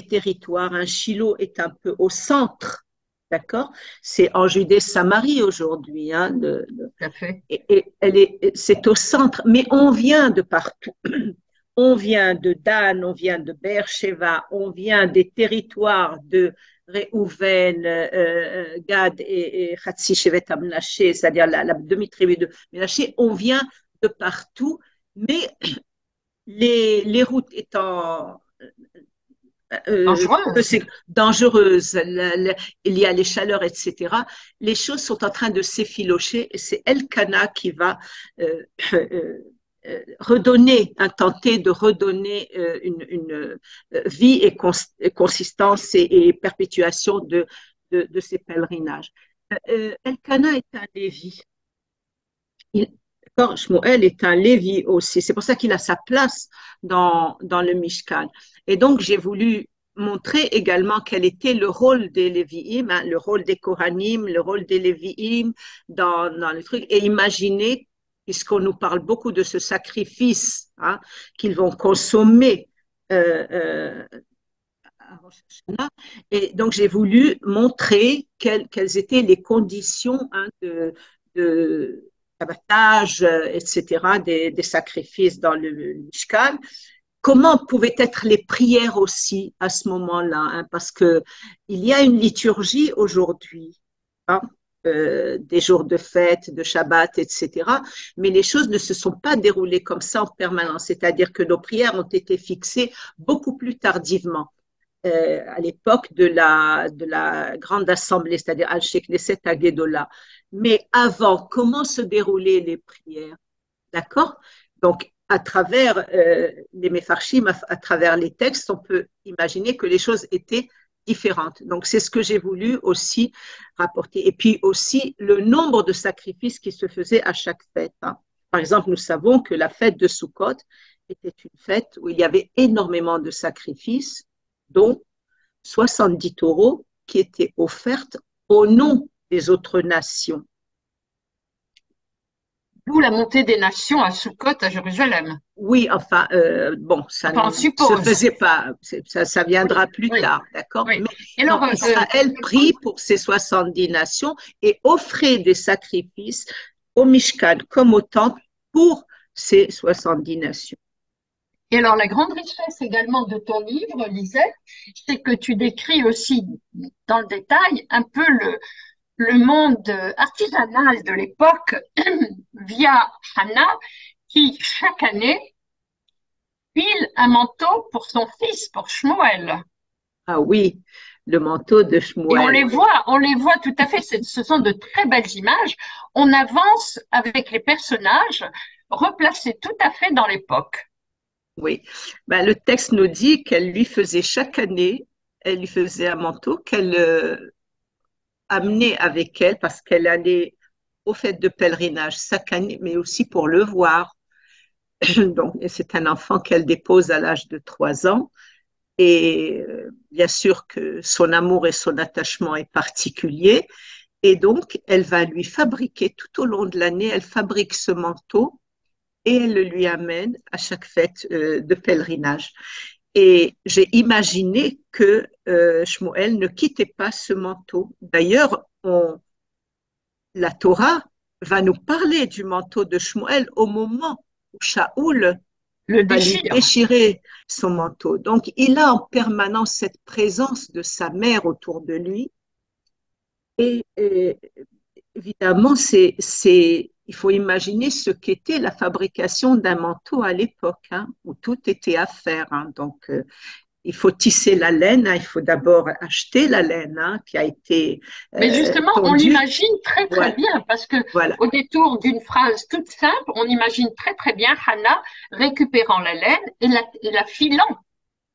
territoires. Un Shiloh est un peu au centre, d'accord? C'est en Judée-Samarie aujourd'hui, hein, Tout à fait. c'est au centre, mais on vient de partout. On vient de Dan, on vient de Beersheba, on vient des territoires de Réhouven, Gad et Chatsi Shevet Amnaché, c'est-à-dire la demi-tribu de Ménaché, on vient de partout, mais les routes étant Dangereuse. dangereuses, il y a les chaleurs, etc., les choses sont en train de s'effilocher et c'est Elkanah qui va euh, euh, redonner, tenter de redonner une vie et consistance et perpétuation de ces pèlerinages. Elkanah est un Lévi. Shmuel est un Lévi aussi. C'est pour ça qu'il a sa place dans le Mishkan. Et donc, j'ai voulu montrer également quel était le rôle des Lévi'im, hein, le rôle des Kohanim, le rôle des Lévi'im dans le truc, et imaginer, puisqu'on nous parle beaucoup de ce sacrifice hein, qu'ils vont consommer à Rosh Hashanah. Et donc, j'ai voulu montrer quelles étaient les conditions hein, de abattage, etc., des sacrifices dans le Mishkan. Comment pouvaient être les prières aussi à ce moment-là hein, parce que il y a une liturgie aujourd'hui, hein, des jours de fête, de Shabbat, etc. Mais les choses ne se sont pas déroulées comme ça en permanence, c'est-à-dire que nos prières ont été fixées beaucoup plus tardivement à l'époque de la grande assemblée, c'est-à-dire Al-Shekneset Agedola. Mais avant, comment se déroulaient les prières? D'accord? Donc, à travers les Mefarshim, à travers les textes, on peut imaginer que les choses étaient différentes. Donc, c'est ce que j'ai voulu aussi rapporter. Et puis aussi, le nombre de sacrifices qui se faisaient à chaque fête. Hein. Par exemple, nous savons que la fête de Sukkot était une fête où il y avait énormément de sacrifices, dont 70 taureaux qui étaient offertes au nom des autres nations. D'où la montée des nations à Sukkot, à Jérusalem. Oui, enfin, bon, ça Enfin, on ne se suppose. faisait pas, ça Oui, viendra plus oui, tard, d'accord? oui. Mais Et non, alors, Israël prie pour ses 70 nations et offrait des sacrifices au Mishkan comme au temple pour ces 70 nations. la grande richesse également de ton livre, Lisette, c'est que tu décris aussi dans le détail un peu le monde artisanal de l'époque via Hannah, qui chaque année file un manteau pour son fils, pour Shmuel. Ah oui, le manteau de Et Shmuel. on les voit tout à fait. Ce sont de très belles images. On avance avec les personnages replacés tout à fait dans l'époque. Oui, ben, le texte nous dit qu'elle lui faisait chaque année, elle lui faisait un manteau qu'elle amenait avec elle parce qu'elle allait aux fêtes de pèlerinage chaque année, mais aussi pour le voir. Donc, c'est un enfant qu'elle dépose à l'âge de 3 ans. Et bien sûr que son amour et son attachement est particulier. Et donc, elle va lui fabriquer tout au long de l'année, elle fabrique ce manteau et elle le lui amène à chaque fête de pèlerinage. Et j'ai imaginé que Shmuel ne quittait pas ce manteau. D'ailleurs, la Torah va nous parler du manteau de Shmuel au moment Shaoul Le va lui déchire. déchirer son manteau. Donc, il a en permanence cette présence de sa mère autour de lui. Et évidemment, il faut imaginer ce qu'était la fabrication d'un manteau à l'époque, hein, où tout était à faire. Hein. Donc, il faut tisser la laine. Hein. Il faut d'abord acheter la laine hein, qui a été Mais justement, on tondue. l'imagine très très Voilà, bien parce que voilà. au détour d'une phrase toute simple, on imagine très très bien Hannah récupérant la laine et la filant.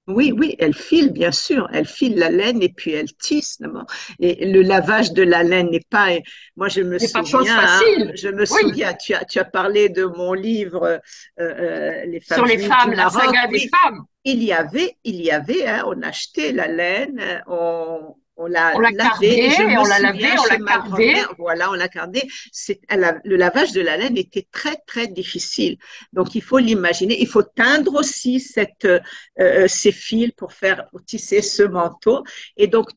Oui, oui, elle file, bien sûr. Elle file la laine et puis elle tisse. D'abord. Et le lavage de la laine n'est pas. Moi, C'est pas chose hein, facile. je me Oui, souviens. Tu as parlé de mon livre, Les femmes sur les juives du femmes, la Maroc. saga des Oui, femmes. hein, on achetait la laine, on l'a On l'a lavée. cardée, Je me on l'a lavée, souviens on chez l'a ma cardée. grand-mère, voilà, on l'a cardée. Le lavage de la laine était très, très difficile. Donc, il faut l'imaginer. Il faut teindre aussi ces fils pour tisser ce manteau. Et donc,